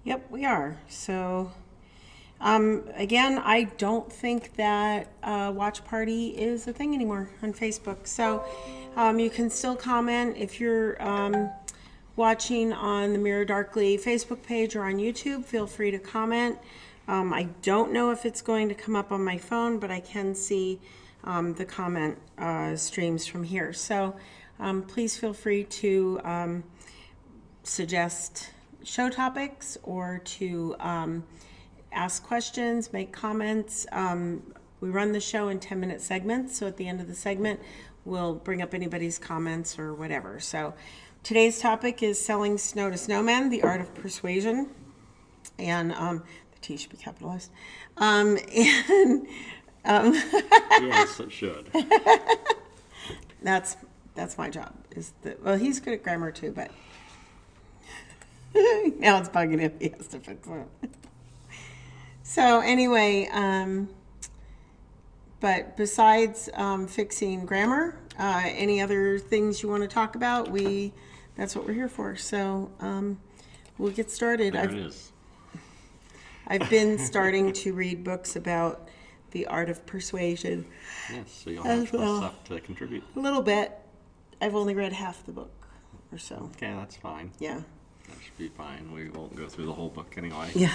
Yep, we are. So, again, I don't think that Watch Party is a thing anymore on Facebook. So, you can still comment if you're watching on the Mirror Darkly Facebook page or on YouTube. Feel free to comment. I don't know if it's going to come up on my phone, but I can see the comment streams from here. So, please feel free to suggest show topics or to ask questions, make comments. We run the show in 10-minute segments, so at the end of the segment, we'll bring up anybody's comments or whatever. So today's topic is selling snow to snowmen, the art of persuasion. And the T should be capitalized. And Yes, it should. that's my job. Well, he's good at grammar too, but now it's bugging him. He has to fix it. So anyway, but besides fixing grammar, any other things you want to talk about? That's what we're here for. So we'll get started. There it is. I've been starting to read books about the art of persuasion. Yes, so you'll have stuff to contribute. A little bit. I've only read half the book or so. Okay, that's fine. Yeah. That should be fine. We won't go through the whole book anyway. Yeah.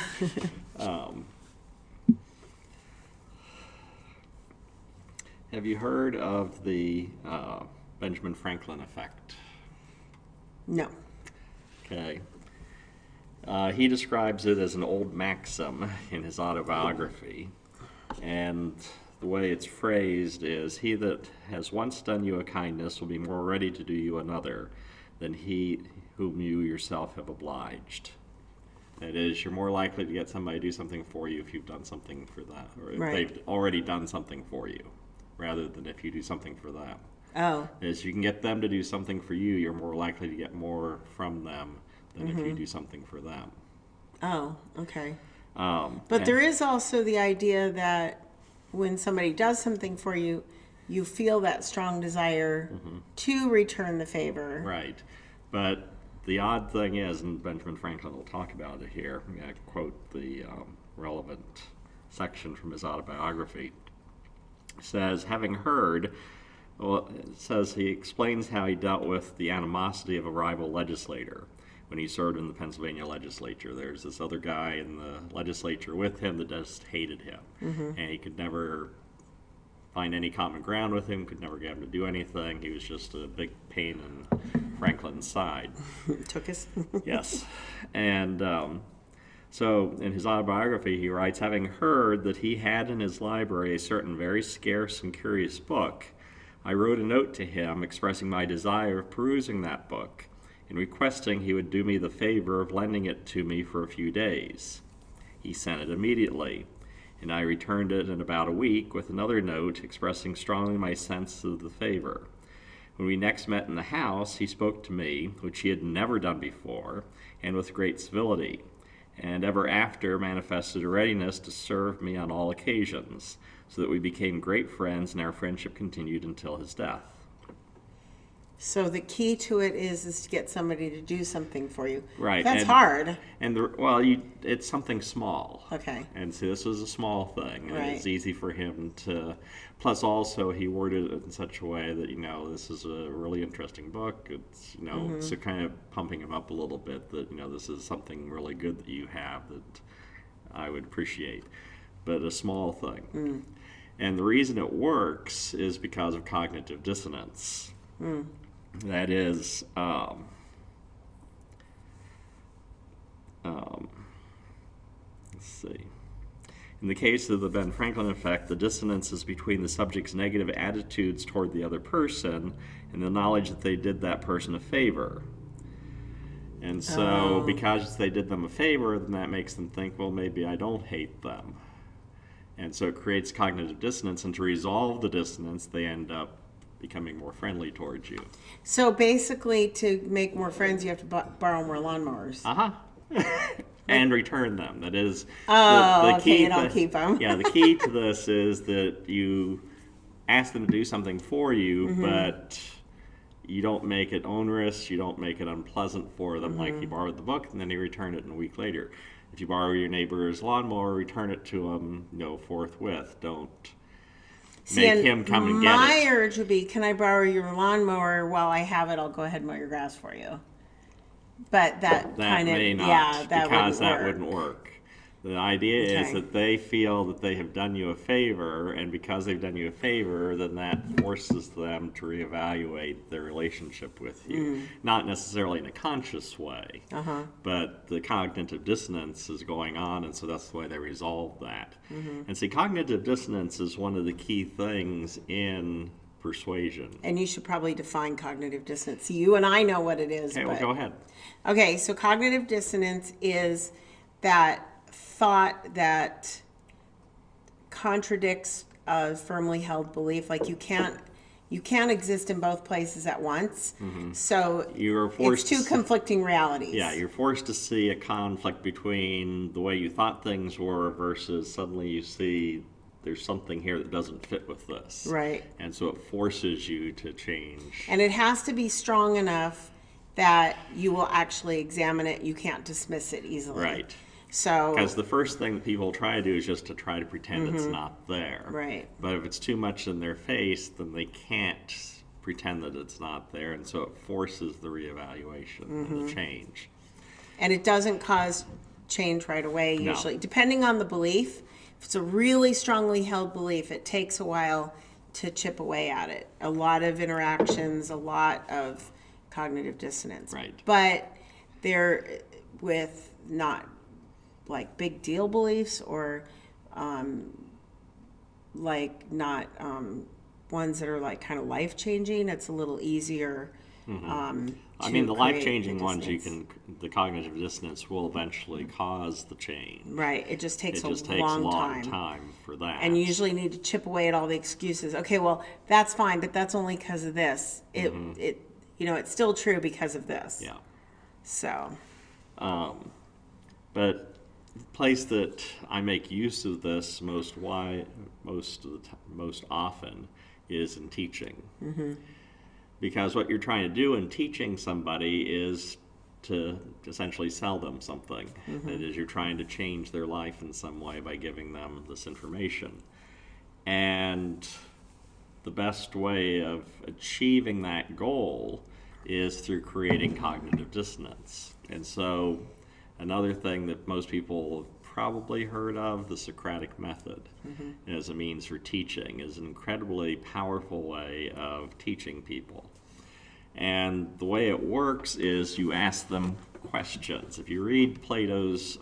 Have you heard of the Benjamin Franklin effect? No. Okay. He describes it as an old maxim in his autobiography. And the way it's phrased is, he that has once done you a kindness will be more ready to do you another than he whom you yourself have obliged. That is, you're more likely to get somebody to do something for you if you've done something for that, or if they've already done something for you, rather than if you do something for them. Oh. Is you can get them to do something for you, you're more likely to get more from them than if you do something for them. Oh, okay. But there is also the idea that when somebody does something for you, you feel that strong desire to return the favor. Right. But the odd thing is, and Benjamin Franklin will talk about it here, I'm going to quote the relevant section from his autobiography. It says, having heard, well, it says he explains how he dealt with the animosity of a rival legislator when he served in the Pennsylvania legislature. There's this other guy in the legislature with him that just hated him. And he could never find any common ground with him, could never get him to do anything. He was just a big pain in Franklin's side. Took us. Yes. And so in his autobiography, he writes, having heard that he had in his library a certain very scarce and curious book, I wrote a note to him expressing my desire of perusing that book and requesting he would do me the favor of lending it to me for a few days. He sent it immediately, and I returned it in about a week with another note expressing strongly my sense of the favor. When we next met in the house, he spoke to me, which he had never done before, and with great civility, and ever after manifested a readiness to serve me on all occasions, so that we became great friends, and our friendship continued until his death. So the key to it is to get somebody to do something for you. Right. That's hard. And it's something small. Okay. And so this was a small thing. And Right. it's easy for him to. Plus, also he worded it in such a way that this is a really interesting book. It's so kind of pumping him up a little bit that this is something really good that you have that I would appreciate, but a small thing. And the reason it works is because of cognitive dissonance. That is, let's see. In the case of the Ben Franklin effect, the dissonance is between the subject's negative attitudes toward the other person and the knowledge that they did that person a favor. And so, because they did them a favor, then that makes them think, well, maybe I don't hate them. And so it creates cognitive dissonance, and to resolve the dissonance, they end up becoming more friendly towards you. So basically, to make more friends, you have to borrow more lawnmowers. And return them. That is the key. And I'll keep them. Yeah, the key to this is that you ask them to do something for you, but you don't make it onerous, you don't make it unpleasant for them, like he borrowed the book and then he returned it a week later. If you borrow your neighbor's lawnmower, return it to him, forthwith. Don't make him come and get it. My urge would be, can I borrow your lawnmower? While I have it, I'll go ahead and mow your grass for you. But that kind of, may not, yeah, that because wouldn't that work. wouldn't work. The idea is Okay. that they feel that they have done you a favor, and because they've done you a favor, then that forces them to reevaluate their relationship with you. Not necessarily in a conscious way, but the cognitive dissonance is going on, and so that's the way they resolve that. And see, cognitive dissonance is one of the key things in persuasion. And you should probably define cognitive dissonance. You and I know what it is. Okay, well, but... go ahead. Okay, so cognitive dissonance is that thought that contradicts a firmly held belief. Like you can't exist in both places at once. So You're forced it's two conflicting realities. Yeah, you're forced to see a conflict between the way you thought things were versus suddenly you see there's something here that doesn't fit with this. Right. And so it forces you to change. And it has to be strong enough that you will actually examine it. You can't dismiss it easily. Right. So Because the first thing that people try to do is just to try to pretend it's not there. Right. But if it's too much in their face, then they can't pretend that it's not there. And so it forces the reevaluation and the change. And it doesn't cause change right away No. usually. Depending on the belief, if it's a really strongly held belief, it takes a while to chip away at it. A lot of interactions, a lot of cognitive dissonance. Right. But they're with not like big deal beliefs or like not ones that are like kind of life changing. It's a little easier. I mean, the create life-changing the ones, dissonance. the cognitive dissonance will eventually cause the change. Right. It just takes It just a takes long a long time. time for that. And you usually need to chip away at all the excuses. Okay, well, that's fine, but that's only because of this. It it's still true because of this. Yeah. So, But the place that I make use of this most often is in teaching. Because what you're trying to do in teaching somebody is to essentially sell them something. That is, you're trying to change their life in some way by giving them this information. And the best way of achieving that goal is through creating cognitive dissonance. And so another thing that most people have probably heard of, the Socratic method, as a means for teaching, is an incredibly powerful way of teaching people. And the way it works is you ask them questions. If you read Plato's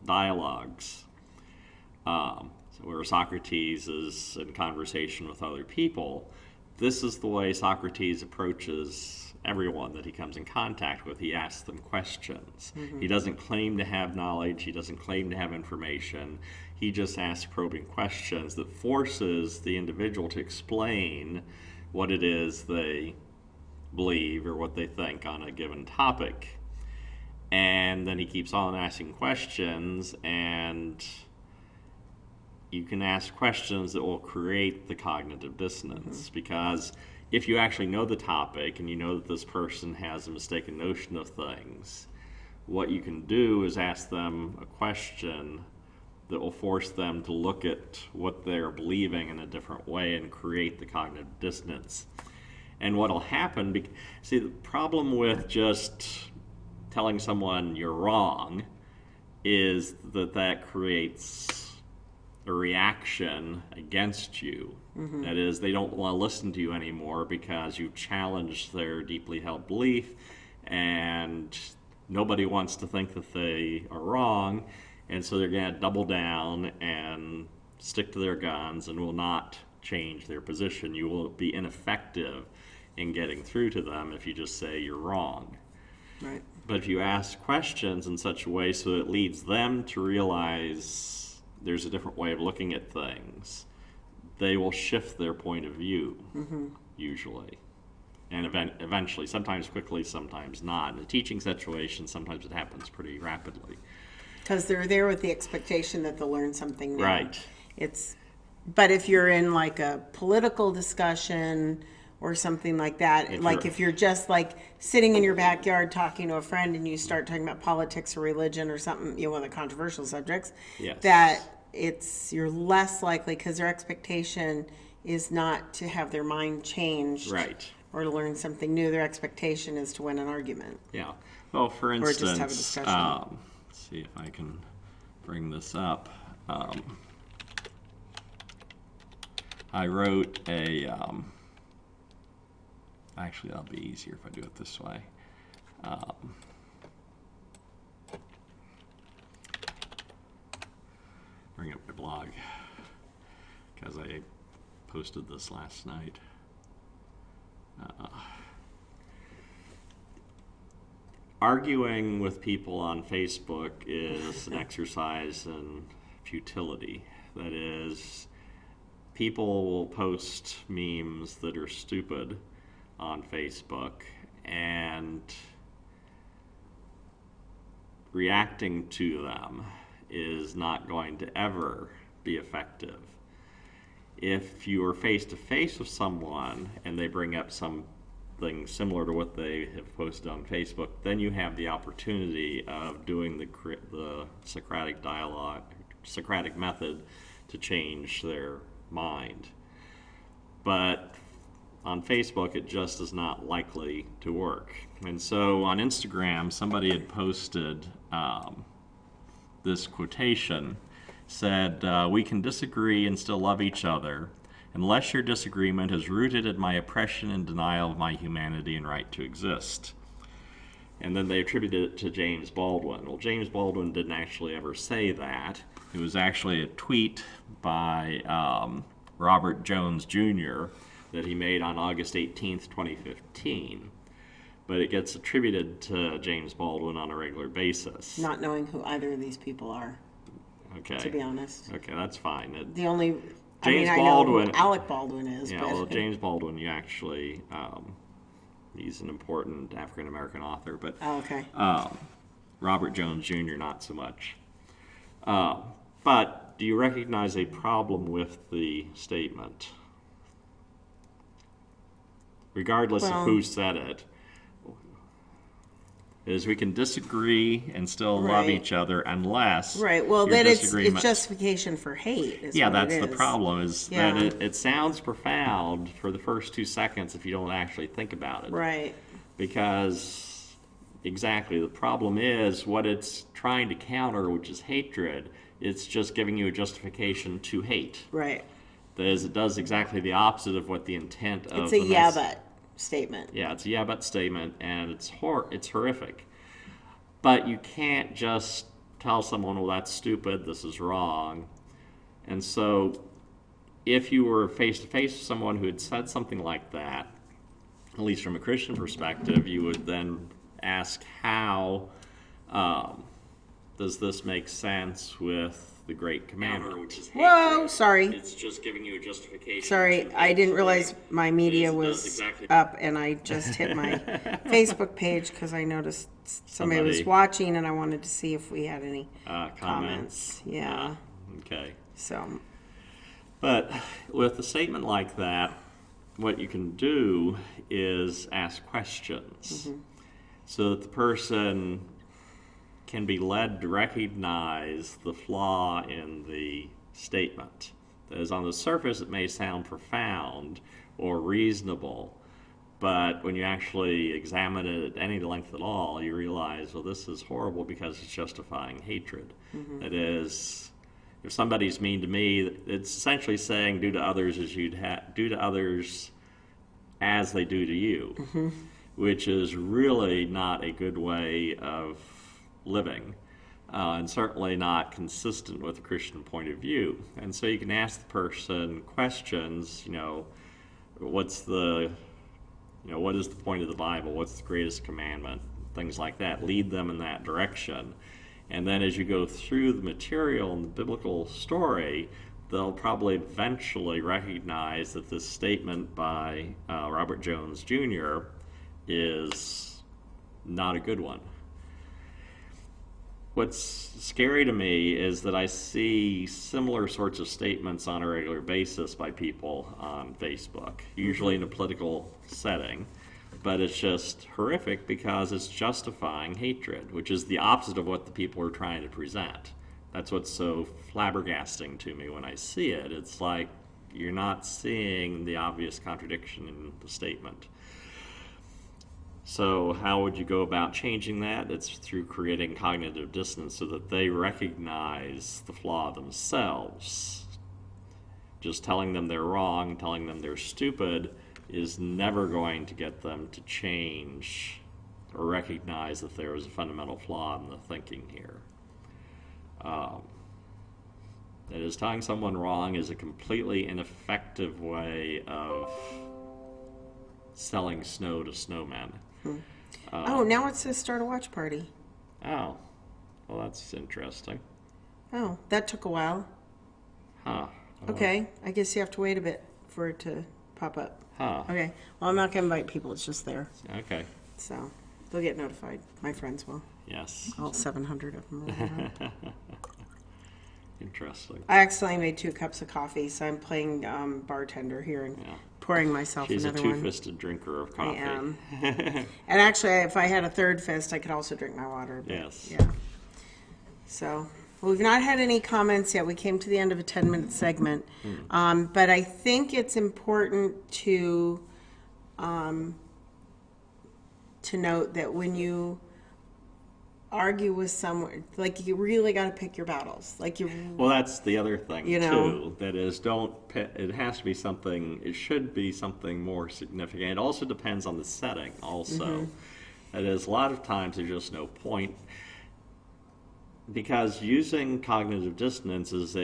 dialogues, where Socrates is in conversation with other people, this is the way Socrates approaches everyone that he comes in contact with. He asks them questions. He doesn't claim to have knowledge. He doesn't claim to have information. He just asks probing questions that forces the individual to explain what it is they believe or what they think on a given topic. And then he keeps on asking questions, and you can ask questions that will create the cognitive dissonance. Because if you actually know the topic and you know that this person has a mistaken notion of things, what you can do is ask them a question that will force them to look at what they're believing in a different way and create the cognitive dissonance. And what will happen, see, the problem with just telling someone you're wrong is that creates a reaction against you. That is, they don't want to listen to you anymore because you've challenged their deeply held belief, and nobody wants to think that they are wrong, and so they're going to double down and stick to their guns and will not change their position. You will be ineffective in getting through to them if you just say you're wrong. right. But if you ask questions in such a way so it leads them to realize there's a different way of looking at things, they will shift their point of view, usually. And eventually, sometimes quickly, sometimes not. In a teaching situation, sometimes it happens pretty rapidly. Because they're there with the expectation that they'll learn something new. Right. But if you're in like a political discussion or something like that. If Like you're- if you're just like sitting in your backyard talking to a friend and you start talking about politics or religion or something, one of the controversial subjects, Yes. that you're less likely, because their expectation is not to have their mind changed, Right. or to learn something new. Their expectation is to win an argument. Yeah. Well, for Or instance, just have a discussion. let's see if I can bring this up. I wrote a. Actually, that'll be easier if I do it this way. Bring up my blog because I posted this last night. Arguing with people on Facebook is an exercise in futility. That is, people will post memes that are stupid on Facebook, and reacting to them is not going to ever be effective. If you are face to face with someone and they bring up something similar to what they have posted on Facebook, then you have the opportunity of doing the Socratic dialogue, Socratic method, to change their mind. But on Facebook, it just is not likely to work. And so on Instagram, somebody had posted this quotation, said, "We can disagree and still love each other, unless your disagreement is rooted in my oppression and denial of my humanity and right to exist." And then they attributed it to James Baldwin. Well, James Baldwin didn't actually ever say that. It was actually a tweet by Robert Jones Jr. that he made on August 18th, 2015. But it gets attributed to James Baldwin on a regular basis. Not knowing who either of these people are, Okay. to be honest. Okay, that's fine. The only, James I Baldwin. know who Alec Baldwin is, Yeah, but well, James Baldwin, you actually, he's an important African American author, but oh, okay. Robert Jones Jr. not so much. But do you recognize a problem with the statement? Regardless of who said it, is we can disagree and still love Right. each other unless Right. Well, your then it's disagreement- justification for hate. Is Yeah, what that's it the is. problem, is Yeah. that it sounds profound for the first 2 seconds if you don't actually think about it. Right. Because, exactly, the problem is what it's trying to counter, which is hatred, it's just giving you a justification to hate. Right. That is, it does exactly the opposite of what the intent of It's a the yeah but statement. Yeah, it's a yeah but statement, and it's horrific. But you can't just tell someone, well, that's stupid, this is wrong. And so if you were face to face with someone who had said something like that, at least from a Christian perspective, you would then ask, how does this make sense with the great commandment, which is hatred? Whoa, sorry. It's just giving you a justification. Sorry, I didn't realize my media It does was exactly- up, and I just hit my Facebook page because I noticed somebody was Somebody- watching, and I wanted to see if we had any Comments. comments. Yeah. Okay. So, But with a statement like that, what you can do is ask questions so that the person can be led to recognize the flaw in the statement. That is, on the surface, it may sound profound or reasonable, but when you actually examine it at any length at all, you realize, well, this is horrible because it's justifying hatred. That is, if somebody's mean to me, it's essentially saying, do to others as do to others as they do to you, which is really not a good way of living, and certainly not consistent with a Christian point of view. And so you can ask the person questions, what is the point of the Bible? What's the greatest commandment? Things like that. Lead them in that direction. And then as you go through the material and the biblical story, they'll probably eventually recognize that this statement by Robert Jones Jr. is not a good one. what's scary to me is that I see similar sorts of statements on a regular basis by people on Facebook, usually in a political setting. But it's just horrific because it's justifying hatred, which is the opposite of what the people are trying to present. That's what's so flabbergasting to me when I see it. It's like you're not seeing the obvious contradiction in the statement. So how would you go about changing that? It's through creating cognitive dissonance so that they recognize the flaw themselves. Just telling them they're wrong, telling them they're stupid, is never going to get them to change or recognize that there is a fundamental flaw in the thinking here. That is, telling someone wrong is a completely ineffective way of selling snow to snowmen. Now it says start a watch party. Oh, well, that's interesting. Oh, that took a while. Huh. Okay, I guess you have to wait a bit for it to pop up. Huh. Okay, well, I'm not going to invite people. It's just there. Okay. So they'll get notified. My friends will. Yes. All 700 of them will. Interesting. I accidentally made 2 cups of coffee, so I'm playing bartender here and pouring myself She's another a one. two-fisted drinker of coffee. I am. And actually, if I had a third fist, I could also drink my water. But, Yes. Yeah. So, well, we've not had any comments yet. We came to the end of a 10-minute segment. But I think it's important to note that when you argue with someone, like, you really got to pick your battles. Like, Well, that's the other thing, You know. too. That is, it has to be something, it should be something more significant. It also depends on the setting, also. That is, a lot of times there's just no point. Because using cognitive dissonance is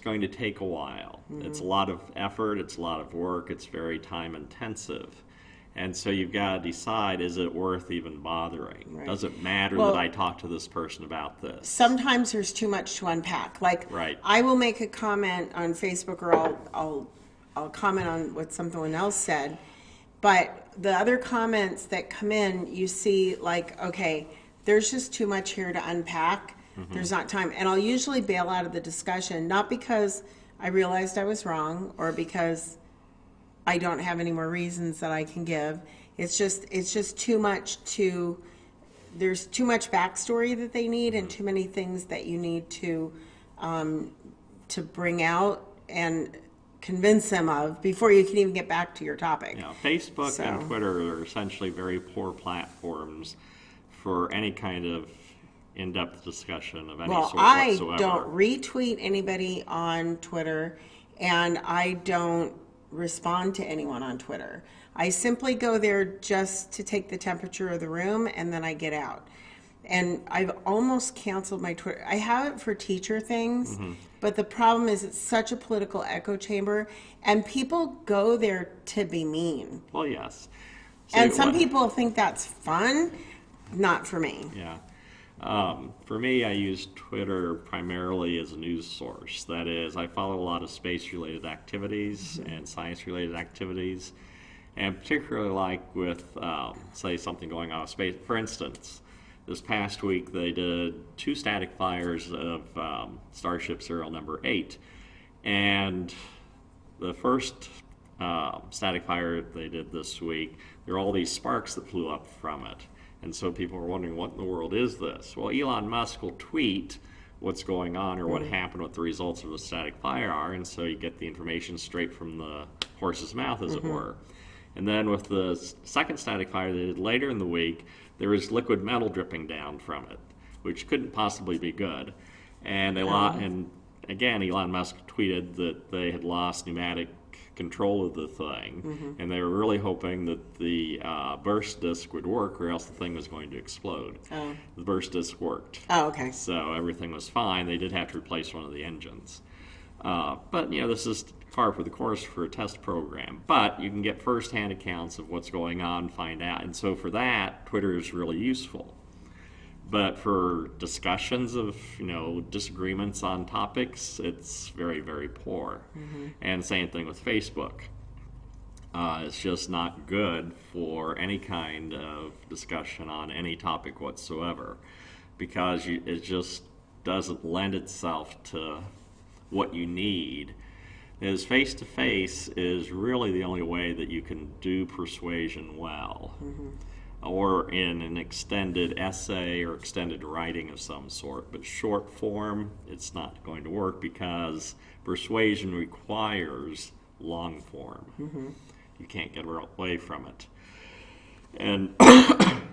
going to take a while. It's a lot of effort, it's a lot of work, it's very time intensive. And so you've got to decide, is it worth even bothering? Right. Does it matter Well, that I talk to this person about this? sometimes there's too much to unpack. Like, Right. I will make a comment on Facebook, or I'll comment on what someone else said, but the other comments that come in, you see, like, okay, there's just too much here to unpack. There's not time. And I'll usually bail out of the discussion, not because I realized I was wrong or because I don't have any more reasons that I can give. It's just too much there's too much backstory that they need and too many things that you need to bring out and convince them of before you can even get back to your topic. Facebook and Twitter are essentially very poor platforms for any kind of in-depth discussion of any sort whatsoever. I don't retweet anybody on Twitter, and I don't respond to anyone on Twitter. I simply go there just to take the temperature of the room, and then I get out. And I've almost canceled my Twitter. I have it for teacher things, but the problem is it's such a political echo chamber, and people go there to be mean. Well, yes. And some people think that's fun. Not for me. Yeah. For me, I use Twitter primarily as a news source. That is, I follow a lot of space-related activities and science-related activities, and particularly like with, say, something going on with space. For instance, this past week they did 2 static fires of Starship serial number 8, and the first static fire they did this week, there were all these sparks that flew up from it. And so people are wondering, what in the world is this? Well, Elon Musk will tweet what's going on or what happened, what the results of the static fire are, and so you get the information straight from the horse's mouth, as it were. And then with the second static fire they did later in the week, there was liquid metal dripping down from it, which couldn't possibly be good. And and again, Elon Musk tweeted that they had lost pneumatic control of the thing, and they were really hoping that the burst disc would work, or else the thing was going to explode. The burst disc worked. Oh, okay. So everything was fine. They did have to replace one of the engines. But, this is par for the course for a test program. But you can get first-hand accounts of what's going on, find out. And so for that, Twitter is really useful. But for discussions of, disagreements on topics, it's very, very poor. And same thing with Facebook. It's just not good for any kind of discussion on any topic whatsoever. because it just doesn't lend itself to what you need. Is face-to-face is really the only way that you can do persuasion well, or in an extended essay or extended writing of some sort. But short form, it's not going to work because persuasion requires long form. You can't get away from it. And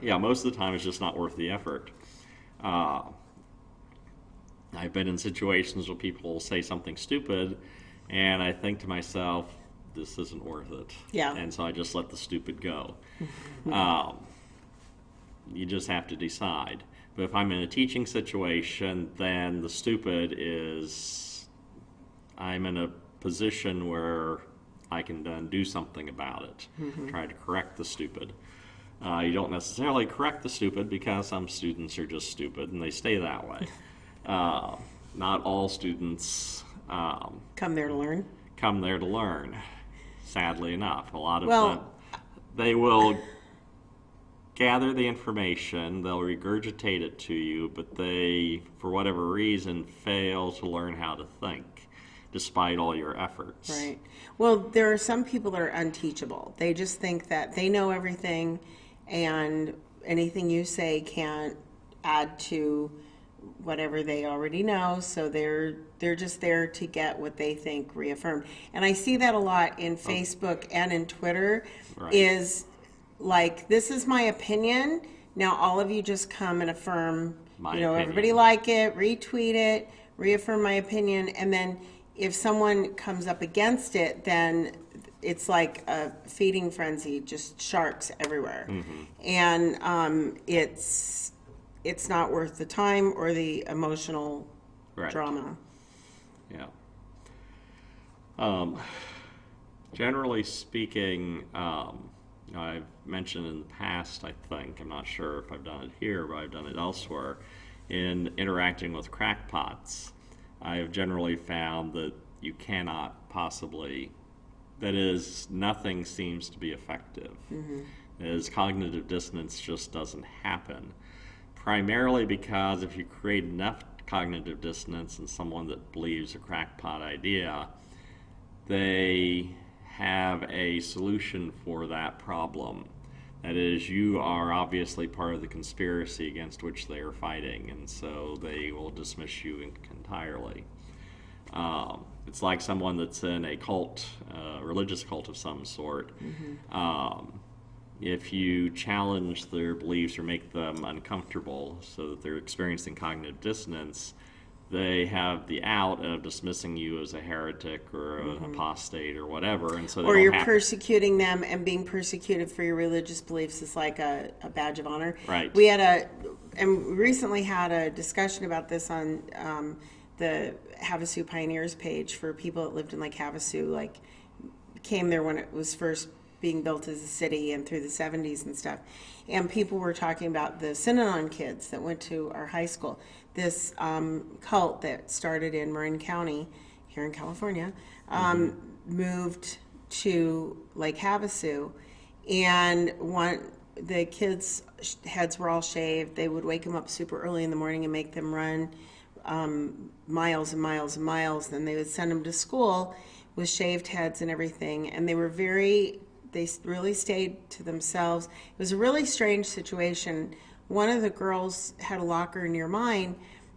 yeah, most of the time it's just not worth the effort. I've been in situations where people will say something stupid, and I think to myself, this isn't worth it. Yeah. And so I just let the stupid go. You just have to decide. But if I'm in a teaching situation, then the stupid is, I'm in a position where I can then do something about it, try to correct the stupid. You don't necessarily correct the stupid because some students are just stupid and they stay that way. Not all students Come there to learn. come there to learn, sadly enough. A lot of them, they will gather the information, they'll regurgitate it to you, but they, for whatever reason, fail to learn how to think, despite all your efforts. Right. Well, there are some people that are unteachable. They just think that they know everything, and anything you say can't add to whatever they already know, so they're just there to get what they think reaffirmed. And I see that a lot in Facebook and in Twitter. Right. Is like, this is my opinion, now all of you just come and affirm My you know opinion. everybody like it, retweet it, reaffirm my opinion, and then if someone comes up against it, then it's like a feeding frenzy, just sharks everywhere. And it's not worth the time or the emotional Right. drama. Yeah. Generally speaking, I've mentioned in the past, I think, I'm not sure if I've done it here, but I've done it elsewhere, in interacting with crackpots. I have generally found that you cannot possibly, that is, nothing seems to be effective. As cognitive dissonance just doesn't happen. Primarily because if you create enough cognitive dissonance in someone that believes a crackpot idea, they have a solution for that problem. That is, you are obviously part of the conspiracy against which they are fighting, and so they will dismiss you entirely. It's like someone that's in a cult, religious cult of some sort. If you challenge their beliefs or make them uncomfortable so that they're experiencing cognitive dissonance, they have the out of dismissing you as a heretic or an apostate or whatever, and so they Or don't you're have persecuting them, and being persecuted for your religious beliefs is like a badge of honor. Right. We recently had a discussion about this on the Havasu Pioneers page for people that lived in Lake Havasu, like came there when it was first being built as a city and through the 70s and stuff. And people were talking about the Synanon kids that went to our high school. This cult that started in Marin County here in California moved to Lake Havasu, and the kids' heads were all shaved. They would wake them up super early in the morning and make them run miles and miles and miles. Then they would send them to school with shaved heads and everything. And they really stayed to themselves. It was a really strange situation. One of the girls had a locker near mine,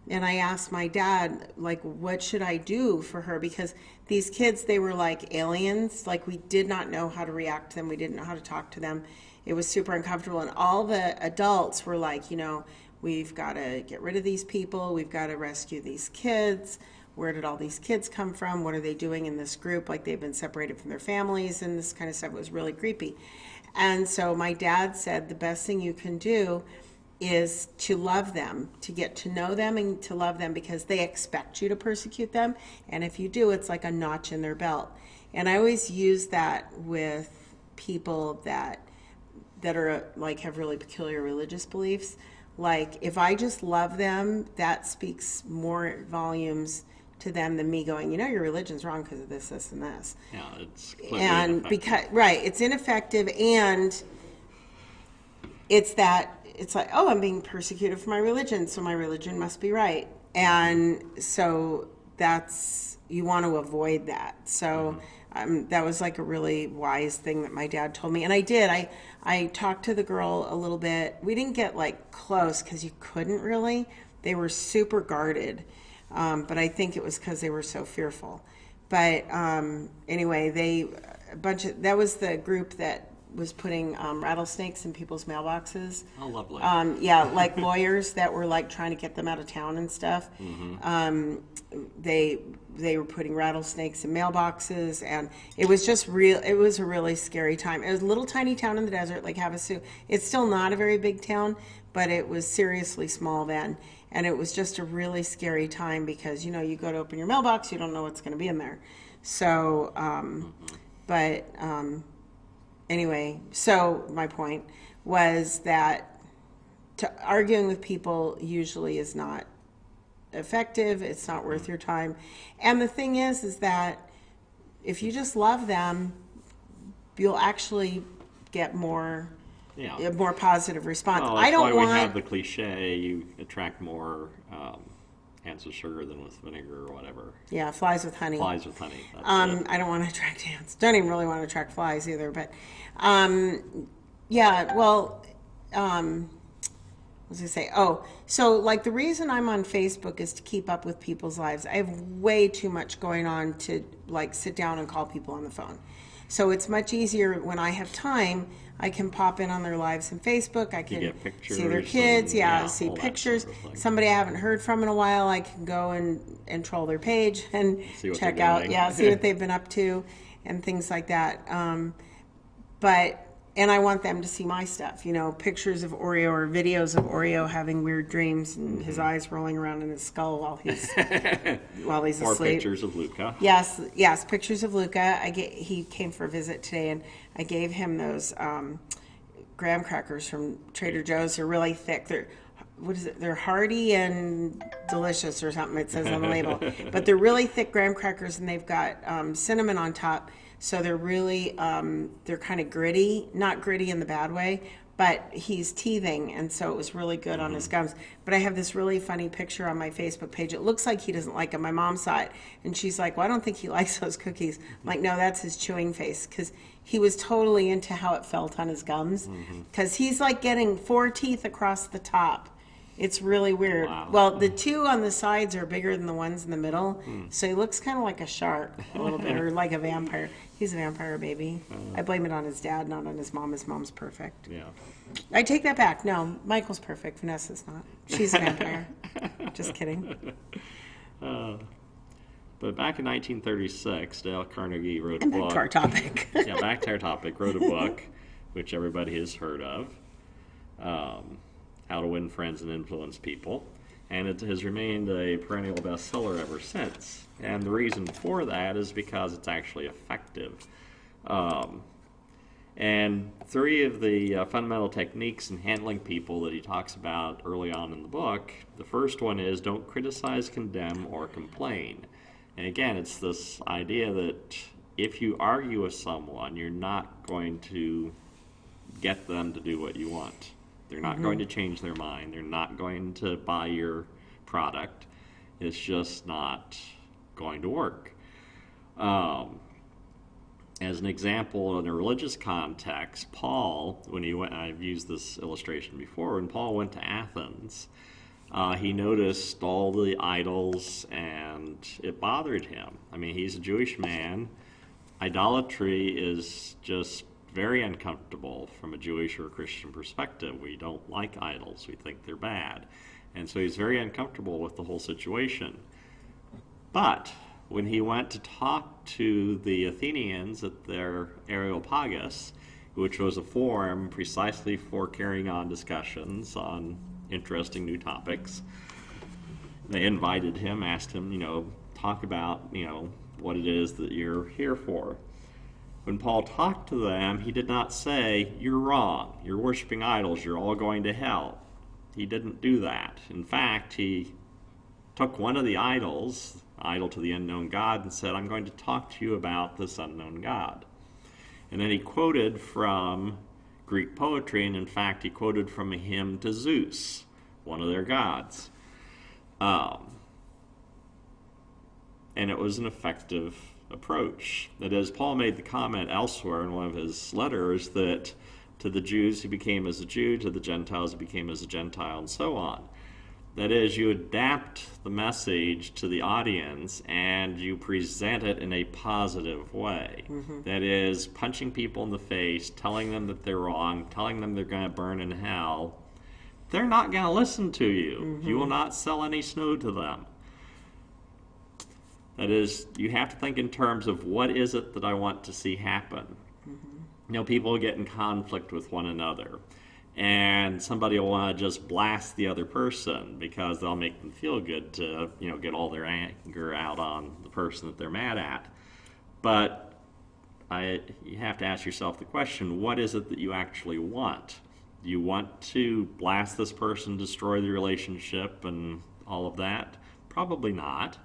and I asked my dad, like, what should I do for her? Because these kids, they were like aliens. Like, we did not know how to react to them. We didn't know how to talk to them. It was super uncomfortable. And all the adults were like, we've got to get rid of these people. We've got to rescue these kids. Where did all these kids come from? What are they doing in this group? Like, they've been separated from their families and this kind of stuff. It was really creepy. And so my dad said the best thing you can do is to love them, to get to know them and to love them, because they expect you to persecute them. And if you do, it's like a notch in their belt. And I always use that with people that are like have really peculiar religious beliefs. Like, if I just love them, that speaks more volumes to them than me going, your religion's wrong because of this, this, and this. Yeah, it's clearly And ineffective. it's ineffective, and it's that it's like, oh, I'm being persecuted for my religion, so my religion must be right. And so you want to avoid that. So that was like a really wise thing that my dad told me. And I did. I talked to the girl a little bit. We didn't get like close because you couldn't really. They were super guarded. But I think it was because they were so fearful. But anyway, that was the group that was putting rattlesnakes in people's mailboxes. Oh, lovely. Yeah, like lawyers that were like trying to get them out of town and stuff. They were putting rattlesnakes in mailboxes, and it was just real. It was a really scary time. It was a little tiny town in the desert, like Havasu. It's still not a very big town, but it was seriously small then. And it was just a really scary time because, you go to open your mailbox, you don't know what's going to be in there. So, anyway, so my point was that arguing with people usually is not effective. It's not worth your time. And the thing is that if you just love them, you'll actually get more positive response. Well, that's why we have the cliche, you attract more ants with sugar than with vinegar or whatever. Yeah, flies with honey. Flies with honey. I don't want to attract ants. Don't even really want to attract flies either. But what was I say? Oh, so like the reason I'm on Facebook is to keep up with people's lives. I have way too much going on to like sit down and call people on the phone. So it's much easier when I have time. I can pop in on their lives on Facebook. I can see their kids. See pictures. Sort of Somebody I haven't heard from in a while, I can go and troll their page and check out. See what they've been up to and things like that. And I want them to see my stuff, pictures of Oreo or videos of Oreo having weird dreams and his eyes rolling around in his skull while he's or asleep. Pictures of Luca. Yes, pictures of Luca. He came for a visit today, and I gave him those graham crackers from Trader Joe's. They're really thick. They're hearty and delicious or something, it says on the label. But they're really thick graham crackers, and they've got cinnamon on top. So they're really, they're kind of gritty, not gritty in the bad way, but he's teething, and so it was really good on his gums. But I have this really funny picture on my Facebook page. It looks like he doesn't like them. My mom saw it, and she's like, well, I don't think he likes those cookies. I'm like, no, that's his chewing face, because he was totally into how it felt on his gums, because he's like getting 4 teeth across the top. It's really weird. Wow. Well, the 2 on the sides are bigger than the ones in the middle, so he looks kind of like a shark a little bit, or like a vampire. He's a vampire baby. I blame it on his dad, not on his mom. His mom's perfect. Yeah. I take that back. No, Michael's perfect. Vanessa's not. She's a vampire. Just kidding. But back in 1936, Dale Carnegie wrote a book. Back to our topic. Back to our topic. Wrote a book, which everybody has heard of, How to Win Friends and Influence People. And it has remained a perennial bestseller ever since. And the reason for that is because it's actually effective. And 3 of the fundamental techniques in handling people that he talks about early on in the book, the first one is don't criticize, condemn, or complain. And again, it's this idea that if you argue with someone, you're not going to get them to do what you want. They're not going to change their mind. They're not going to buy your product. It's just not going to work. As an example, in a religious context, Paul, when he went, I've used this illustration before, when Paul went to Athens, he noticed all the idols and it bothered him. I mean, he's a Jewish man. Idolatry is just very uncomfortable from a Jewish or Christian perspective. We don't like idols. We think they're bad. And so he's very uncomfortable with the whole situation. But when he went to talk to the Athenians at their Areopagus, which was a forum precisely for carrying on discussions on interesting new topics, they invited him, asked him, talk about, what it is that you're here for. When Paul talked to them, he did not say, you're wrong, you're worshiping idols, you're all going to hell. He didn't do that. In fact, he took one of the idols, idol to the unknown God, and said, I'm going to talk to you about this unknown God. And then he quoted from Greek poetry, and in fact, he quoted from a hymn to Zeus, one of their gods. And it was an effective approach. That is, Paul made the comment elsewhere in one of his letters that to the Jews he became as a Jew, to the Gentiles he became as a Gentile, and so on. That is, you adapt the message to the audience and you present it in a positive way. That is, punching people in the face, telling them that they're wrong, telling them they're going to burn in hell. They're not going to listen to you. You will not sell any snow to them. That is, you have to think in terms of what is it that I want to see happen. You know, people get in conflict with one another, and somebody will want to just blast the other person because they'll make them feel good to, you know, get all their anger out on the person that they're mad at. But you have to ask yourself the question, what is it that you actually want? Do you want to blast this person, destroy the relationship, and all of that? Probably not.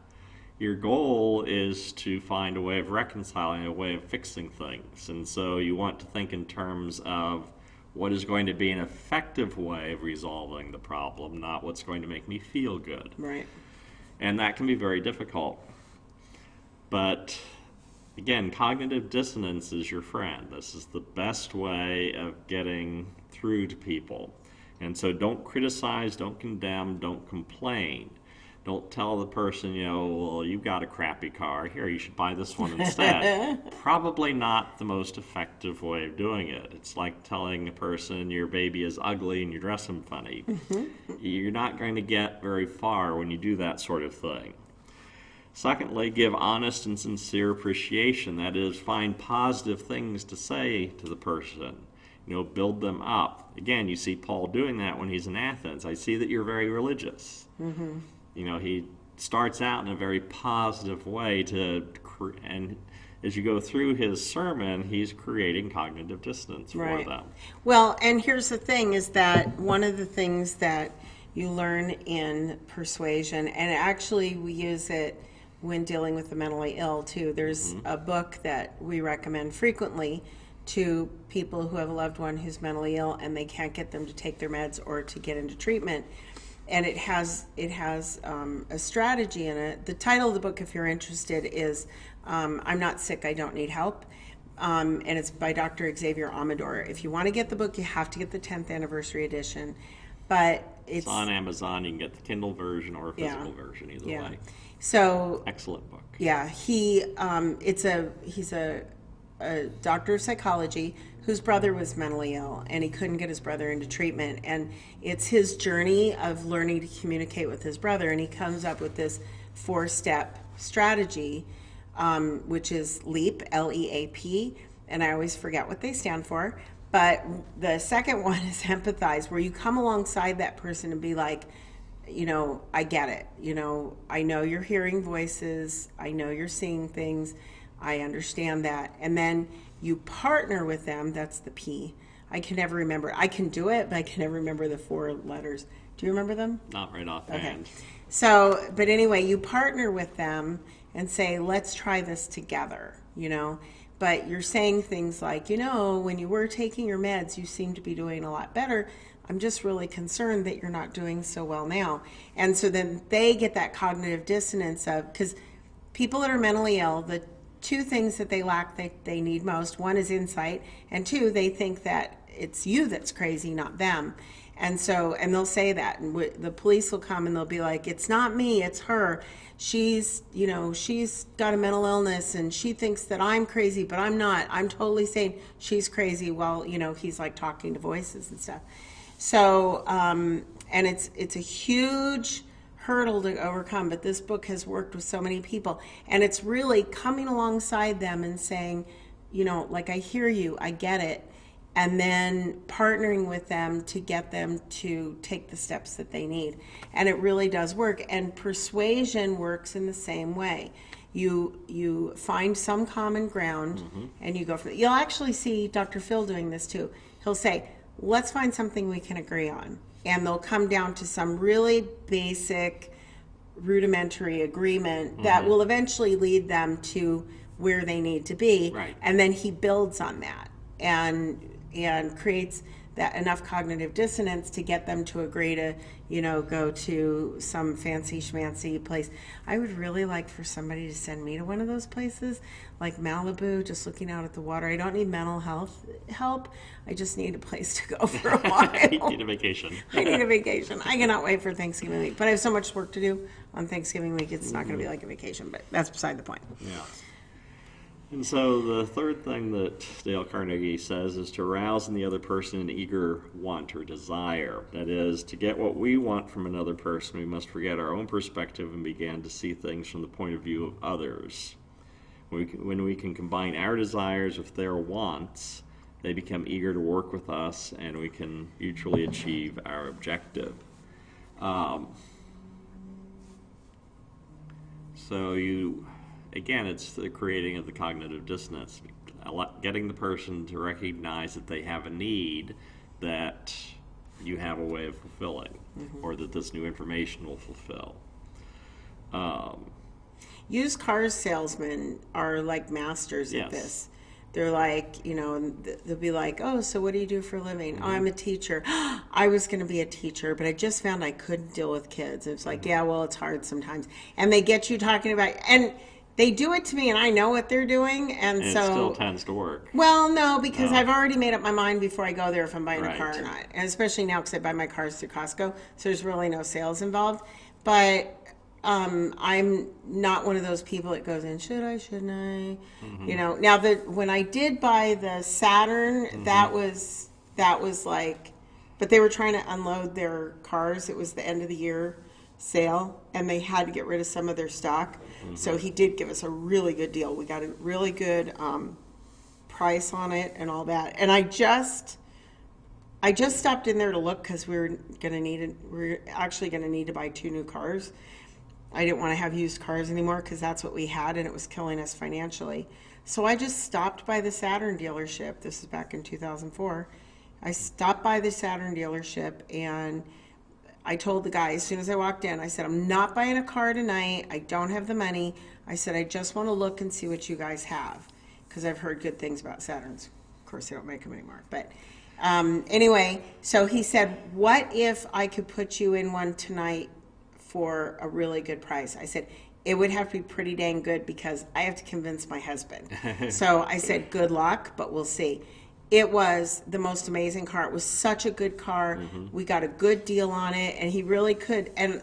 Your goal is to find a way of reconciling, a way of fixing things. And so you want to think in terms of what is going to be an effective way of resolving the problem, not what's going to make me feel good. Right. And that can be very difficult. But again, cognitive dissonance is your friend. This is the best way of getting through to people. And so don't criticize, don't condemn, don't complain. Don't tell the person, you know, well, you've got a crappy car. Here, you should buy this one instead. Probably not the most effective way of doing it. It's like telling a person your baby is ugly and you dress them funny. You're not going to get very far when you do that sort of thing. Secondly, give honest and sincere appreciation. That is, find positive things to say to the person. You know, build them up. Again, you see Paul doing that when he's in Athens. I see that you're very religious. You know, he starts out in a very positive way and as you go through his sermon, he's creating cognitive dissonance for them. Well, and here's the thing is that one of the things that you learn in Persuasion, and actually we use it when dealing with the mentally ill too. There's a book that we recommend frequently to people who have a loved one who's mentally ill and they can't get them to take their meds or to get into treatment. And it has a strategy in it. The title of the book, if you're interested, is I'm Not Sick, I Don't Need Help. And it's by Dr. Xavier Amador. If you want to get the book, you have to get the 10th anniversary edition. But it's on Amazon. You can get the Kindle version or a physical version, either way. So excellent book. Yeah, he's a doctor of psychology whose brother was mentally ill, and he couldn't get his brother into treatment. And it's his journey of learning to communicate with his brother, and he comes up with this 4-step strategy, which is LEAP, L-E-A-P, and I always forget what they stand for. But the second one is empathize, where you come alongside that person and be like, you know, I get it. You know, I know you're hearing voices. I know you're seeing things. I understand that. And then you partner with them. That's the P. I can never remember. I can do it, but I can never remember the 4 letters. Do you remember them? Not right offhand. Okay. So, but anyway, you partner with them and say, let's try this together, you know. But you're saying things like, you know, when you were taking your meds, you seem to be doing a lot better. I'm just really concerned that you're not doing so well now. And so then they get that cognitive dissonance of, because people that are mentally ill, the 2 things that they lack that they need most, one is insight, and 2, they think that it's you that's crazy, not them. And so, and they'll say that, and the police will come and they'll be like, it's not me, it's her. She's, you know, she's got a mental illness and she thinks that I'm crazy, but I'm not. I'm totally saying she's crazy while, you know, he's like talking to voices and stuff. So, and it's a huge hurdle to overcome, but this book has worked with so many people, and it's really coming alongside them and saying, you know, like, I hear you, I get it, and then partnering with them to get them to take the steps that they need. And it really does work. And Persuasion works in the same way. You find some common ground and you go for it. You'll actually see Dr. Phil doing this too. He'll say, let's find something we can agree on. And they'll come down to some really basic, rudimentary agreement that will eventually lead them to where they need to be. Right. And then he builds on that. And and creates that enough cognitive dissonance to get them to agree to, go to some fancy schmancy place. I would really like for somebody to send me to one of those places, like Malibu, just looking out at the water. I don't need mental health help. I just need a place to go for a while. You need a vacation. I need a vacation. I cannot wait for Thanksgiving week. But I have so much work to do on Thanksgiving week, it's not going to be like a vacation, but that's beside the point. Yeah. And so the third thing that Dale Carnegie says is to arouse in the other person an eager want or desire. That is, to get what we want from another person, we must forget our own perspective and begin to see things from the point of view of others. When we can combine our desires with their wants, they become eager to work with us, and we can mutually achieve our objective. Again, it's the creating of the cognitive dissonance, getting the person to recognize that they have a need that you have a way of fulfilling, or that this new information will fulfill. Used cars salesmen are like masters at this. They're like, they'll be like, oh, so what do you do for a living? Oh, I'm a teacher. I was going to be a teacher, but I just found I couldn't deal with kids. It's like, yeah, well, it's hard sometimes. And they get you talking about, and they do it to me, and I know what they're doing, and so it still tends to work. Well, no, because I've already made up my mind before I go there if I'm buying Right. a car or not, and especially now because I buy my cars through Costco, so there's really no sales involved. But I'm not one of those people that goes in, should I, shouldn't I? Now when I did buy the Saturn, that was like, but they were trying to unload their cars. It was the end of the year sale, and they had to get rid of some of their stock. So he did give us a really good deal. We got a really good price on it and all that. And I just stopped in there to look because we're actually going to need to buy 2 new cars. I didn't want to have used cars anymore because that's what we had, and it was killing us financially. So I just stopped by the Saturn dealership. This is back in 2004. I stopped by the Saturn dealership, and I told the guy as soon as I walked in, I said, I'm not buying a car tonight. I don't have the money. I said, I just want to look and see what you guys have, because I've heard good things about Saturns. Of course, they don't make them anymore. But anyway, so he said, what if I could put you in one tonight for a really good price? I said, it would have to be pretty dang good because I have to convince my husband. So I said, good luck, but we'll see. It was the most amazing car. It was such a good car. We got a good deal on it, and he really could. And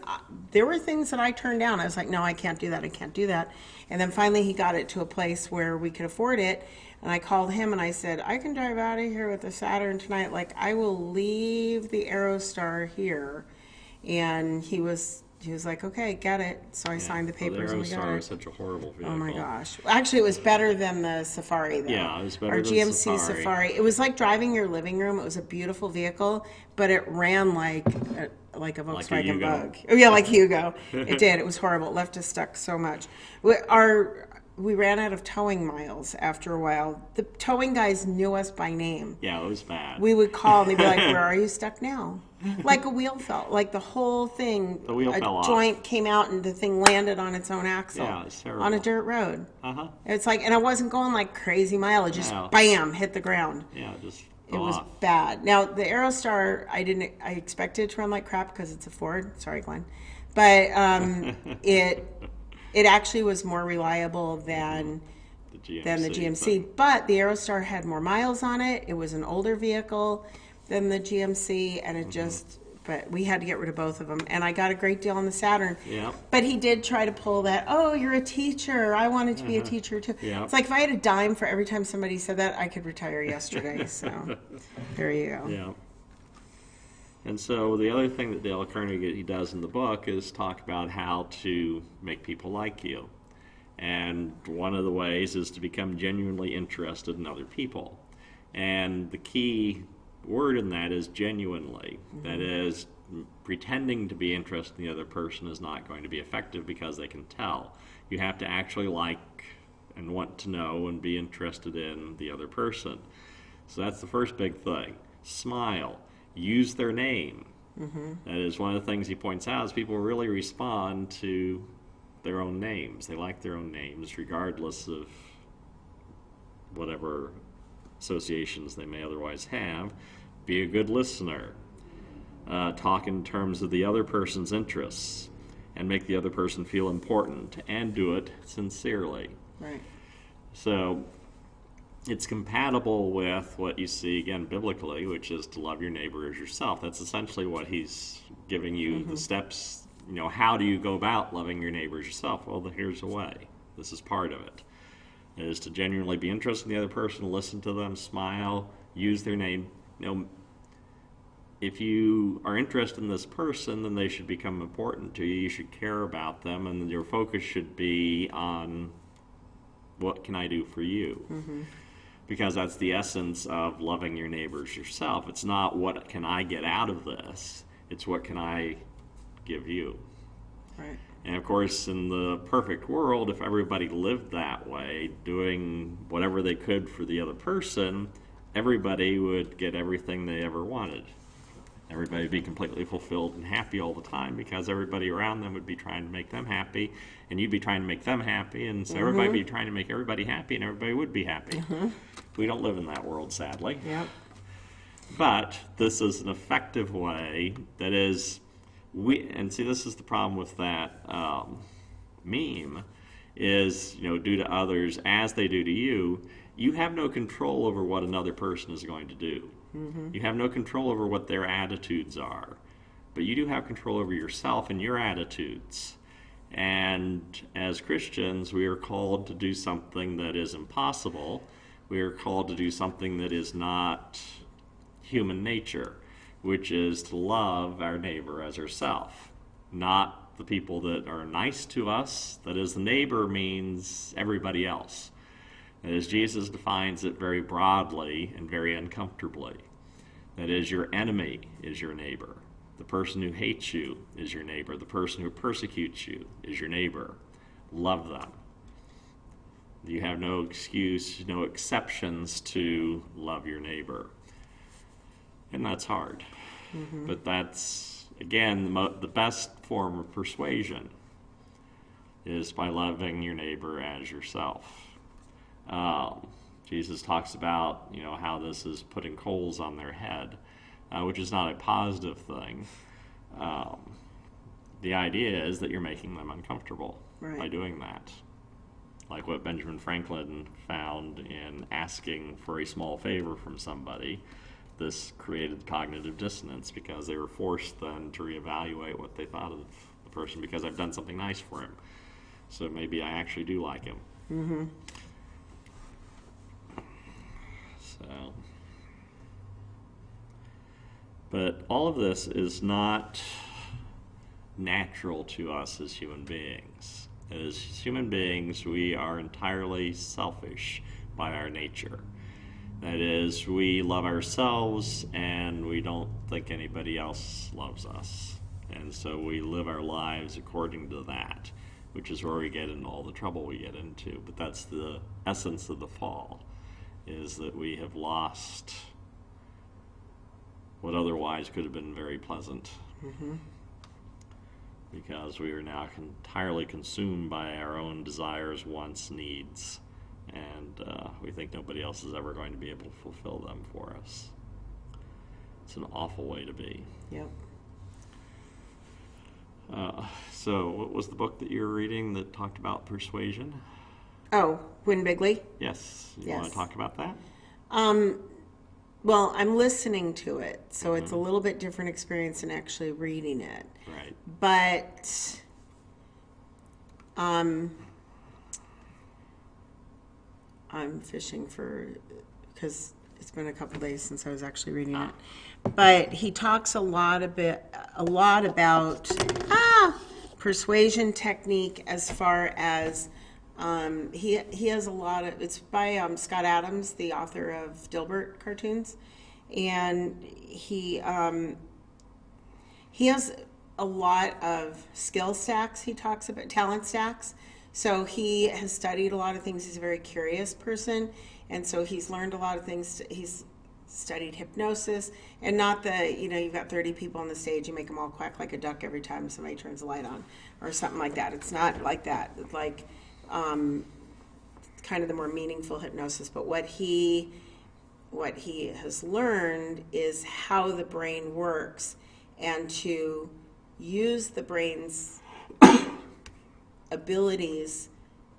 there were things that I turned down. I was like, no, I can't do that. I can't do that. And then finally he got it to a place where we could afford it. And I called him and I said, I can drive out of here with the Saturn tonight. Like, I will leave the Aerostar here. And he was like, okay, get it. So I signed the papers and we got Aerostar it. is such a horrible vehicle. Oh my gosh. Actually, it was better than the Safari, though. Yeah, it was better Our than GMC Safari. It was like driving your living room. It was a beautiful vehicle, but it ran like a Volkswagen Hugo. Bug. Oh, yeah, like Hugo. It did. It was horrible. It left us stuck so much. We ran out of towing miles after a while. The towing guys knew us by name. Yeah, it was bad. We would call and they'd be like, where are you stuck now? Like a wheel fell. Like the whole thing. The wheel fell off. A joint came out and the thing landed on its own axle. Yeah, it's terrible. On a dirt road. Uh-huh. It's like, and I wasn't going like crazy mileage. Just No. bam, hit the ground. Yeah, just It was off. bad. Now the Aerostar, I expected it to run like crap because it's a Ford. Sorry, Glenn. But it actually was more reliable than the GMC. But the Aerostar had more miles on it. It was an older vehicle than the GMC, and it just, but we had to get rid of both of them. And I got a great deal on the Saturn. Yeah. But he did try to pull that, oh, you're a teacher. I wanted to be a teacher too. Yeah. It's like if I had a dime for every time somebody said that, I could retire yesterday. So there you go. Yeah. And so the other thing that Dale Carnegie he does in the book is talk about how to make people like you. And one of the ways is to become genuinely interested in other people. And the key word in that is genuinely. That is, pretending to be interested in the other person is not going to be effective because they can tell. You have to actually like and want to know and be interested in the other person. So that's the first big thing. Smile. Use their name. That is one of the things he points out is people really respond to their own names. They like their own names regardless of whatever associations they may otherwise have. Be a good listener. Talk in terms of the other person's interests and make the other person feel important, and do it sincerely. Right. So it's compatible with what you see, again, biblically, which is to love your neighbor as yourself. That's essentially what he's giving you, the steps. How do you go about loving your neighbor as yourself? Well, here's a way. This is part of it. It is to genuinely be interested in the other person, listen to them, smile, use their name. If you are interested in this person, then they should become important to you. You should care about them, and your focus should be on what can I do for you? Mm-hmm. Because that's the essence of loving your neighbors yourself. It's not what can I get out of this, it's what can I give you. Right. And of course, in the perfect world, if everybody lived that way, doing whatever they could for the other person, everybody would get everything they ever wanted. Everybody would be completely fulfilled and happy all the time, because everybody around them would be trying to make them happy, and you'd be trying to make them happy, and so everybody would be trying to make everybody happy, and everybody would be happy. We don't live in that world, sadly. Yep. But this is an effective way that is, and see, this is the problem with that meme, is, do to others as they do to you. You have no control over what another person is going to do. Mm-hmm. You have no control over what their attitudes are, but you do have control over yourself and your attitudes. And as Christians, we are called to do something that is impossible. We are called to do something that is not human nature, which is to love our neighbor as ourselves, not the people that are nice to us. That is, the neighbor means everybody else. As Jesus defines it very broadly and very uncomfortably. That is, your enemy is your neighbor. The person who hates you is your neighbor. The person who persecutes you is your neighbor. Love them. You have no excuse, no exceptions to love your neighbor. And that's hard. Mm-hmm. But that's, again, the best form of persuasion is by loving your neighbor as yourself. Jesus talks about, how this is putting coals on their head, which is not a positive thing. The idea is that you're making them uncomfortable by doing that. Like what Benjamin Franklin found in asking for a small favor from somebody. This created cognitive dissonance because they were forced then to reevaluate what they thought of the person, because I've done something nice for him. So maybe I actually do like him. Mm-hmm. So, but all of this is not natural to us as human beings. As human beings, we are entirely selfish by our nature. That is, we love ourselves and we don't think anybody else loves us. And so we live our lives according to that, which is where we get in all the trouble we get into. But that's the essence of the fall, is that we have lost what otherwise could have been very pleasant. Mm-hmm. Because we are now entirely consumed by our own desires, wants, needs, and we think nobody else is ever going to be able to fulfill them for us. It's an awful way to be. Yep. So what was the book that you were reading that talked about persuasion? Oh, Win Bigly? Yes. You want to talk about that? Well, I'm listening to it, so it's a little bit different experience than actually reading it. Right. But I'm fishing because it's been a couple days since I was actually reading it. But he talks a lot about persuasion technique, as far as he has a lot of, it's by Scott Adams, the author of Dilbert cartoons, and he has a lot of skill stacks. He talks about talent stacks. So he has studied a lot of things. He's a very curious person, and so he's learned a lot of things. He's studied hypnosis, and not the, you've got 30 people on the stage, you make them all quack like a duck every time somebody turns the light on or something like that. It's not like that. It's like kind of the more meaningful hypnosis. But what he what he has learned is how the brain works and to use the brain's abilities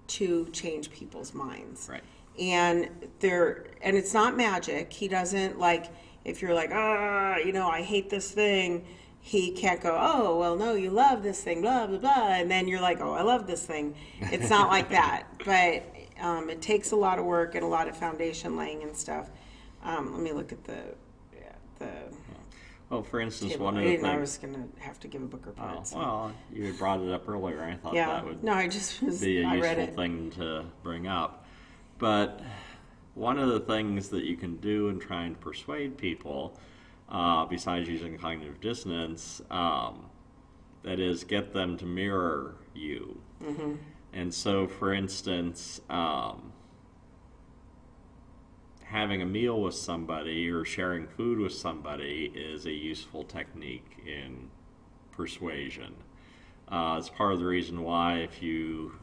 to change people's minds. Right. And it's not magic. He doesn't, like, if you're like, I hate this thing, he can't go, oh, well, no, you love this thing, blah, blah, blah. And then you're like, oh, I love this thing. It's not like that. But it takes a lot of work and a lot of foundation laying and stuff. Let me look at the Well, for instance, table. one of I the didn't know I things. was going to have to give a book report. Oh, So. well, you had brought it up earlier. I thought Yeah. that would No, I just was, be a I read useful it. thing to bring up. But one of the things that you can do in trying to persuade people, besides using cognitive dissonance, that is get them to mirror you. Mm-hmm. And so, for instance, having a meal with somebody or sharing food with somebody is a useful technique in persuasion. It's part of the reason why if you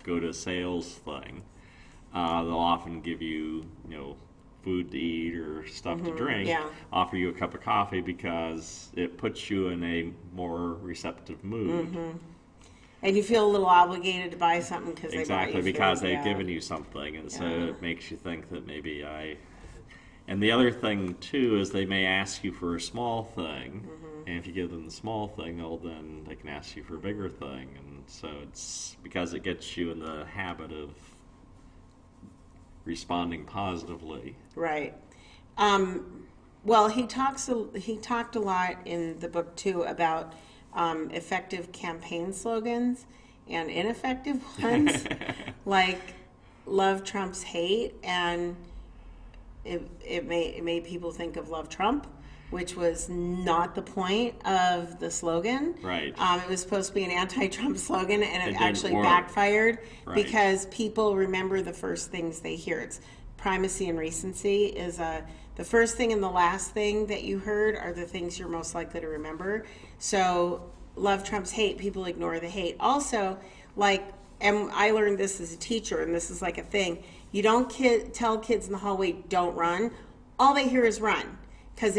go to a sales thing, they'll often give you, food to eat or stuff to drink, yeah. offer you a cup of coffee because it puts you in a more receptive mood. Mm-hmm. And you feel a little obligated to buy something because Exactly, because they've given you something, and so it makes you think that maybe And the other thing, too, is they may ask you for a small thing, and if you give them the small thing, then they can ask you for a bigger thing, and so it's because it gets you in the habit of responding positively. Right. Well, he talked a lot in the book too about effective campaign slogans and ineffective ones, like "Love Trumps Hate," and it made people think of "Love Trump," which was not the point of the slogan. Right. It was supposed to be an anti-Trump slogan, and it didn't actually work. backfired Right. because people remember the first things they hear. It's primacy and recency is the first thing and the last thing that you heard are the things you're most likely to remember. So love trumps hate, people ignore the hate. Also, and I learned this as a teacher, and this is like a thing, you don't tell kids in the hallway, don't run. All they hear is run, because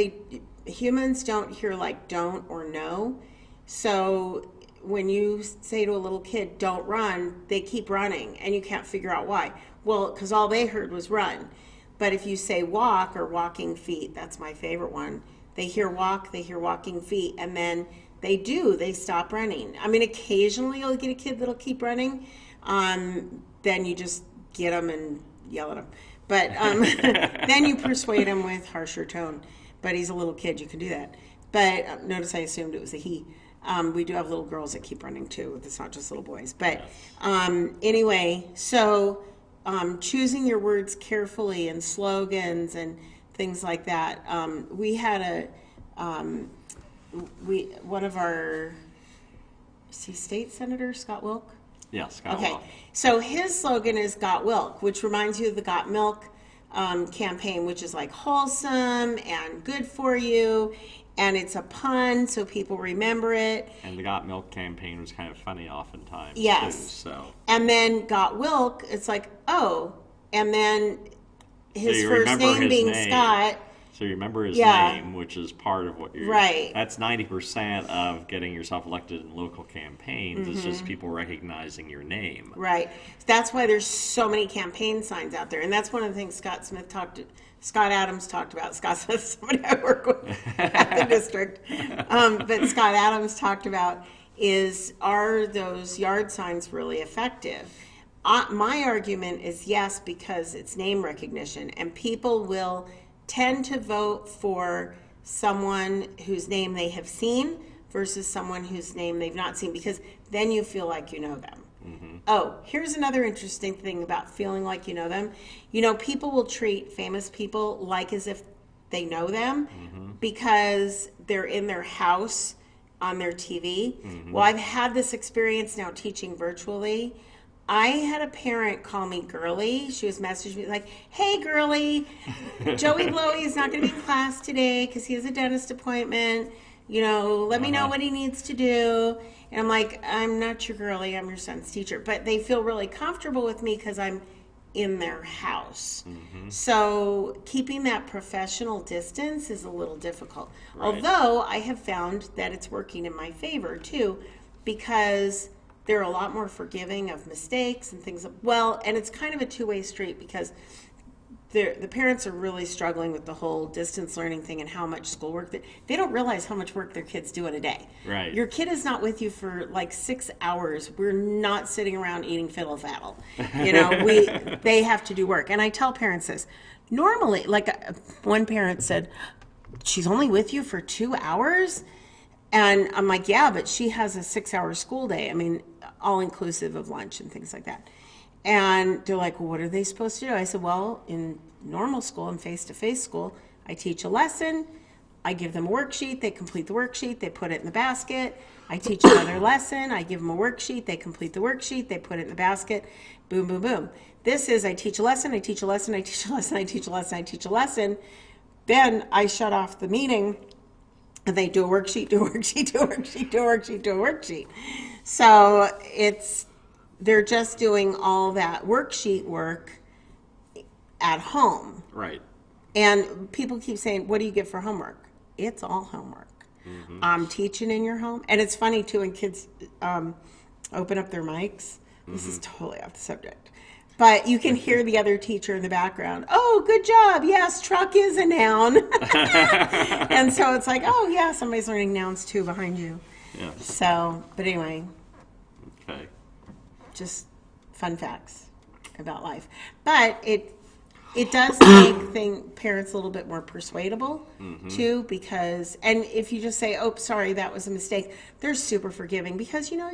humans don't hear like don't or no. So when you say to a little kid, don't run, they keep running, and you can't figure out why. Well, because all they heard was run. But if you say walk or walking feet, that's my favorite one. They hear walk, they hear walking feet, and then they stop running. I mean, occasionally you'll get a kid that'll keep running. Then you just get them and yell at them. But then you persuade him with harsher tone. But he's a little kid, you can do that. But notice I assumed it was a he. We do have little girls that keep running too. It's not just little boys. But anyway, so choosing your words carefully and slogans and things like that. We had one of our, is he state senator, Scott Wilk? Yeah, Scott Okay, Wilk. so his slogan is Got Wilk, which reminds you of the Got Milk campaign, which is like wholesome and good for you, and it's a pun, so people remember it. And the Got Milk campaign was kind of funny oftentimes, Yes. too. So. And then Got Wilk, it's like, oh, and then his So you first remember name his being name. Scott. So you remember his Yeah. name, which is part of what you're... Right. That's 90% of getting yourself elected in local campaigns. It's just people recognizing your name. Right. That's why there's so many campaign signs out there. And that's one of the things Scott Adams talked about. Scott Smith is somebody I work with at the district. But Scott Adams talked about are those yard signs really effective? My argument is yes, because it's name recognition. And people will tend to vote for someone whose name they have seen versus someone whose name they've not seen, because then you feel like you know them. Mm-hmm. Oh, here's another interesting thing about feeling like you know them. People will treat famous people like as if they know them because they're in their house on their TV. Mm-hmm. Well, I've had this experience now teaching virtually. I had a parent call me girly. She was messaging me like, hey, girly, Joey Blowy is not going to be in class today because he has a dentist appointment. Let me know what he needs to do. And I'm like, I'm not your girly. I'm your son's teacher. But they feel really comfortable with me because I'm in their house. So keeping that professional distance is a little difficult. Right. Although I have found that it's working in my favor too, because they're a lot more forgiving of mistakes and things. Well, and it's kind of a two-way street because the parents are really struggling with the whole distance learning thing and how much schoolwork they don't realize how much work their kids do in a day. Right. Your kid is not with you for like 6 hours. We're not sitting around eating fiddle faddle. You know, they have to do work. And I tell parents this. Normally, like one parent said, she's only with you for 2 hours? And I'm like, yeah, but she has a 6-hour school day. I mean, all inclusive of lunch and things like that. And they're like, well, what are they supposed to do? I said, well, in normal school and face-to-face school, I teach a lesson. I give them a worksheet. They complete the worksheet. They put it in the basket. I teach another lesson. I give them a worksheet. They complete the worksheet. They put it in the basket. Boom, boom, boom. This is I teach a lesson. I teach a lesson. I teach a lesson. I teach a lesson. I teach a lesson. Then I shut off the meeting, and they do a worksheet, do a worksheet, do a worksheet, do a worksheet, do a worksheet. So they're just doing all that worksheet work at home. Right. And people keep saying, what do you get for homework? It's all homework. I'm teaching in your home. And it's funny, too, when kids open up their mics. This is totally off the subject. But you can hear the other teacher in the background. Oh, good job. Yes, truck is a noun. And so it's like, oh, yeah, somebody's learning nouns, too, behind you. Yeah. So, but anyway. Okay. Just fun facts about life. But it does make parents a little bit more persuadable, too, because, and if you just say, oh, sorry, that was a mistake, they're super forgiving because, you know,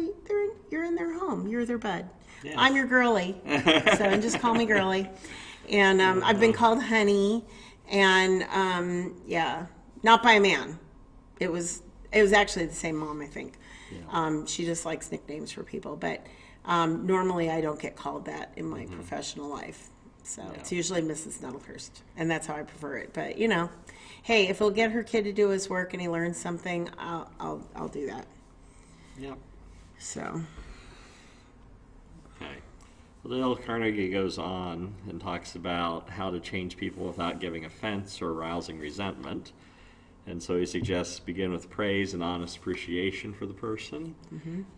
you're in their home. You're their bud. Yes. I'm your girly, so just call me girly. And I've been called honey, and, yeah, not by a man. It was actually the same mom, I think. Yeah. She just likes nicknames for people, but normally I don't get called that in my professional life. So it's usually Mrs. Nettlehurst, and that's how I prefer it. But, you know, hey, if it'll get her kid to do his work and he learns something, I'll do that. Yep. So. Okay. Well, Dale Carnegie goes on and talks about how to change people without giving offense or arousing resentment. And so he suggests begin with praise and honest appreciation for the person.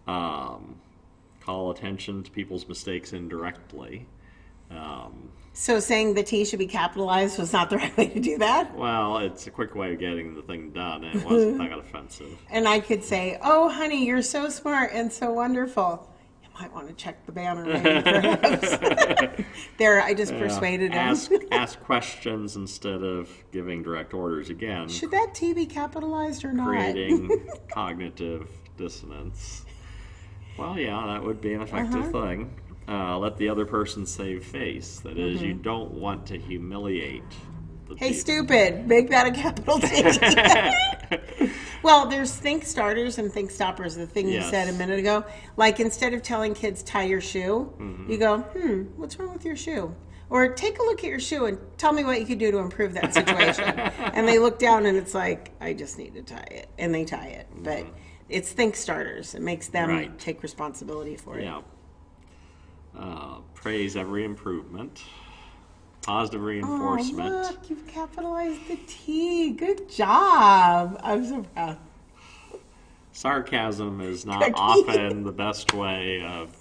Call attention to people's mistakes indirectly. So saying the T should be capitalized was not the right way to do that? Well, it's a quick way of getting the thing done, and it wasn't that offensive. And I could say, oh, honey, you're so smart and so wonderful. You might want to check the banner, maybe, perhaps. There, I just persuaded him. Ask questions instead of giving direct orders again. Should that T be capitalized or not? Creating cognitive dissonance. Well, yeah, that would be an effective thing. Let the other person save face. That is, you don't want to humiliate the Hey, people. stupid, make that a capital T. Well, there's think starters and think stoppers, the thing you said a minute ago. Like, instead of telling kids, tie your shoe, you go, what's wrong with your shoe? Or take a look at your shoe and tell me what you could do to improve that situation. And they look down and it's like, I just need to tie it. And they tie it. But it's think starters. It makes them take responsibility for it. Yeah. Praise every improvement. Positive reinforcement. Oh, look, you've capitalized the T. Good job. I'm so proud. Sarcasm is not often the best way of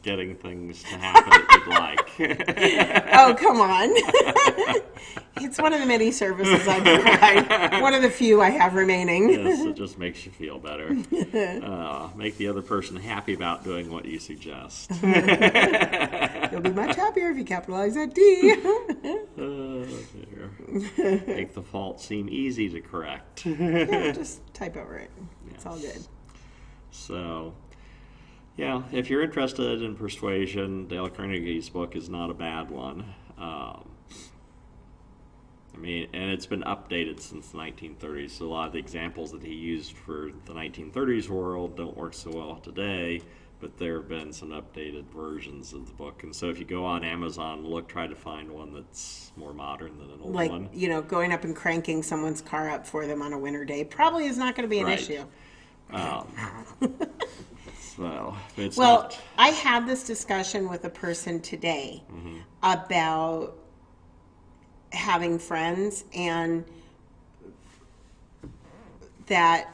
getting things to happen that you'd like. Oh, come on. It's one of the many services I provide. One of the few I have remaining. Yes, it just makes you feel better. Make the other person happy about doing what you suggest. You'll be much happier if you capitalize that D. Dear. Make the fault seem easy to correct. Yeah, just type over it. It's all good. So, yeah, if you're interested in Persuasion, Dale Carnegie's book is not a bad one. I mean, and it's been updated since the 1930s, so a lot of the examples that he used for the 1930s world don't work so well today, but there have been some updated versions of the book. And so if you go on Amazon, try to find one that's more modern than an old one. Like, you know, going up and cranking someone's car up for them on a winter day probably is not going to be an issue. So it's Well, not. I had this discussion with a person today about having friends, and that,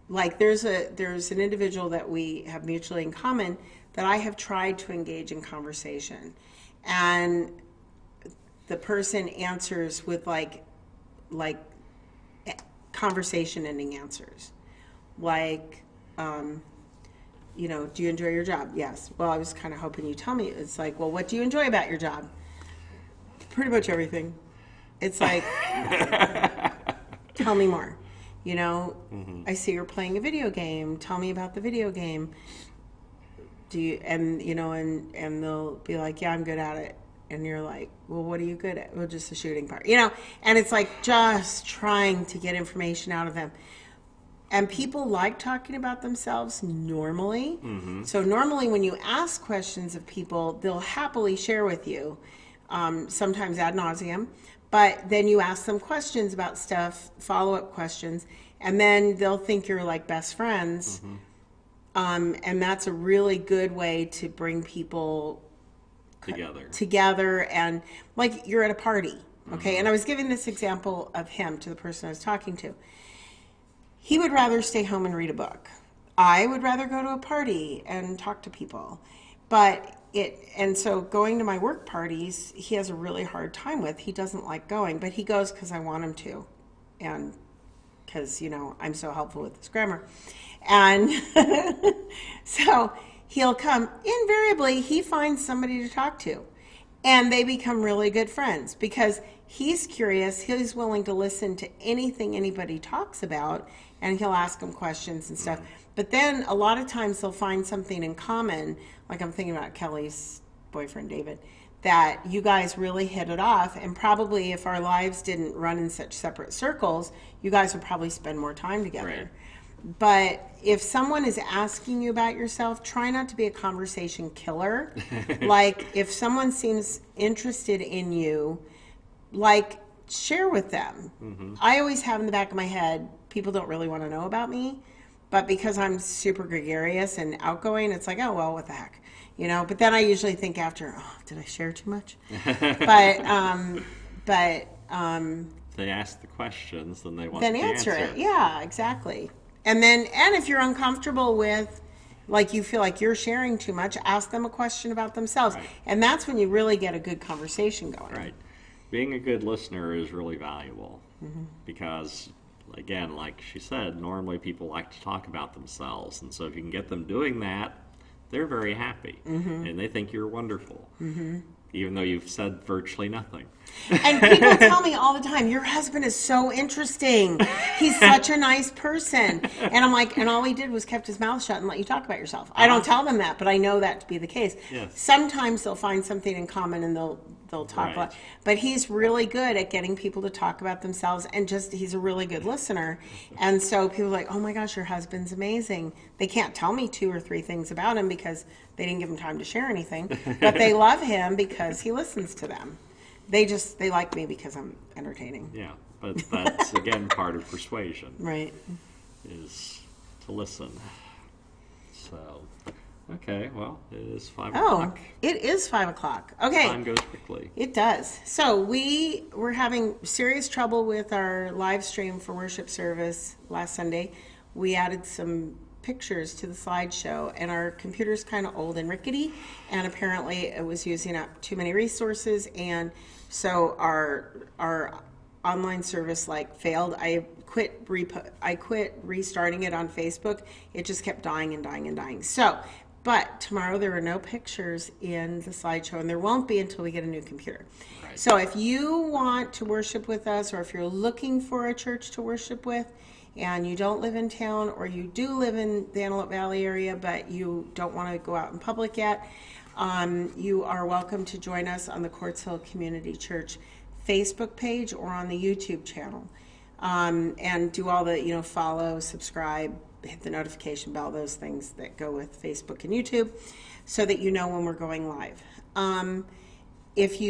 like, there's an individual that we have mutually in common that I have tried to engage in conversation, and the person answers with like conversation ending answers, like, do you enjoy your job? Yes. Well, I was kind of hoping you'd tell me. It's like, well, what do you enjoy about your job? Pretty much everything. It's like, tell me more. I see you're playing a video game. Tell me about the video game. Do you, and they'll be like, yeah, I'm good at it. And you're like, well, what are you good at? Well, just the shooting part, and it's like just trying to get information out of them. And people like talking about themselves normally. So normally when you ask questions of people, they'll happily share with you, sometimes ad nauseum. But then you ask them questions about stuff, follow-up questions, and then they'll think you're like best friends. And that's a really good way to bring people together, and like you're at a party. Okay. And I was giving this example of him to the person I was talking to. He would rather stay home and read a book. I would rather go to a party and talk to people. And so going to my work parties, he has a really hard time with. He doesn't like going, but he goes because I want him to. And because, I'm so helpful with his grammar. And so he'll come. Invariably, he finds somebody to talk to. And they become really good friends because he's curious. He's willing to listen to anything anybody talks about, and he'll ask them questions and stuff. But then a lot of times they'll find something in common, like I'm thinking about Kelly's boyfriend, David, that you guys really hit it off. And probably if our lives didn't run in such separate circles, you guys would probably spend more time together. Right. But if someone is asking you about yourself, try not to be a conversation killer. Like, if someone seems interested in you, like, share with them. I always have in the back of my head, people don't really want to know about me. But because I'm super gregarious and outgoing, it's like, oh, well, what the heck? But then I usually think after, oh, did I share too much? But They ask the questions, then they want then the answer answer. it. Yeah, exactly. And if you're uncomfortable with, like, you feel like you're sharing too much, ask them a question about themselves. Right. And that's when you really get a good conversation going. Right. Being a good listener is really valuable because, again, like she said, normally people like to talk about themselves. And so if you can get them doing that, they're very happy. And they think you're wonderful, even though you've said virtually nothing. And people tell me all the time, your husband is so interesting. He's such a nice person. And I'm like, and all he did was kept his mouth shut and let you talk about yourself. I don't tell them that, but I know that to be the case. Yes. Sometimes they'll find something in common and they'll talk a lot. But he's really good at getting people to talk about themselves, and he's a really good listener. And so people are like, oh my gosh, your husband's amazing. They can't tell me 2 or 3 things about him because they didn't give him time to share anything. But they love him because he listens to them. They like me because I'm entertaining. Yeah, but that's, again, part of persuasion. Right. Is to listen. So, okay, well, it is 5 Oh, o'clock. it is 5 o'clock. Okay. Time goes quickly. It does. So we were having serious trouble with our live stream for worship service last Sunday. We added some pictures to the slideshow, and our computer's kind of old and rickety, and apparently it was using up too many resources, and so our online service failed. I quit restarting it on Facebook. It just kept dying and dying and dying. So, but tomorrow there are no pictures in the slideshow, and there won't be until we get a new computer. Right. So if you want to worship with us, or if you're looking for a church to worship with, and you don't live in town, or you do live in the Antelope Valley area, but you don't want to go out in public yet, you are welcome to join us on the Quartz Hill Community Church Facebook page or on the YouTube channel. And do all the, follow, subscribe, hit the notification bell, those things that go with Facebook and YouTube, so that you know when we're going live. If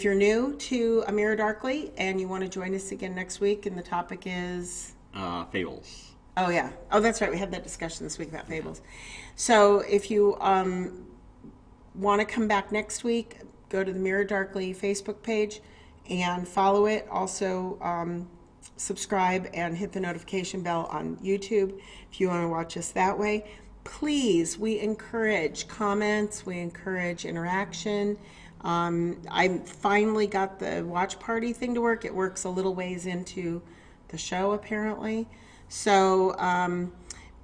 you're new to A Mirror Darkly and you want to join us again next week, and the topic is Fables. Oh, yeah. Oh, that's right. We had that discussion this week about fables. So if you want to come back next week, go to the Mirror Darkly Facebook page and follow it. Also, subscribe and hit the notification bell on YouTube if you want to watch us that way. Please, we encourage comments, we encourage interaction. I finally got the watch party thing to work. It works a little ways into the show, apparently. So,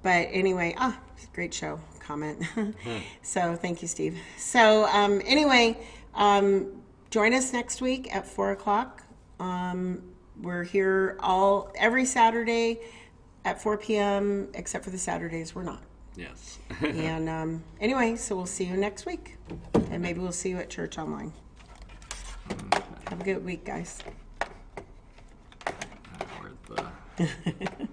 but anyway, great show. Comment. So, thank you, Steve. So, anyway, join us next week at 4 o'clock. We're here every Saturday at 4 p.m. except for the Saturdays we're not. Yes. And anyway, so we'll see you next week, and maybe we'll see you at church online. Have a good week, guys. Where's the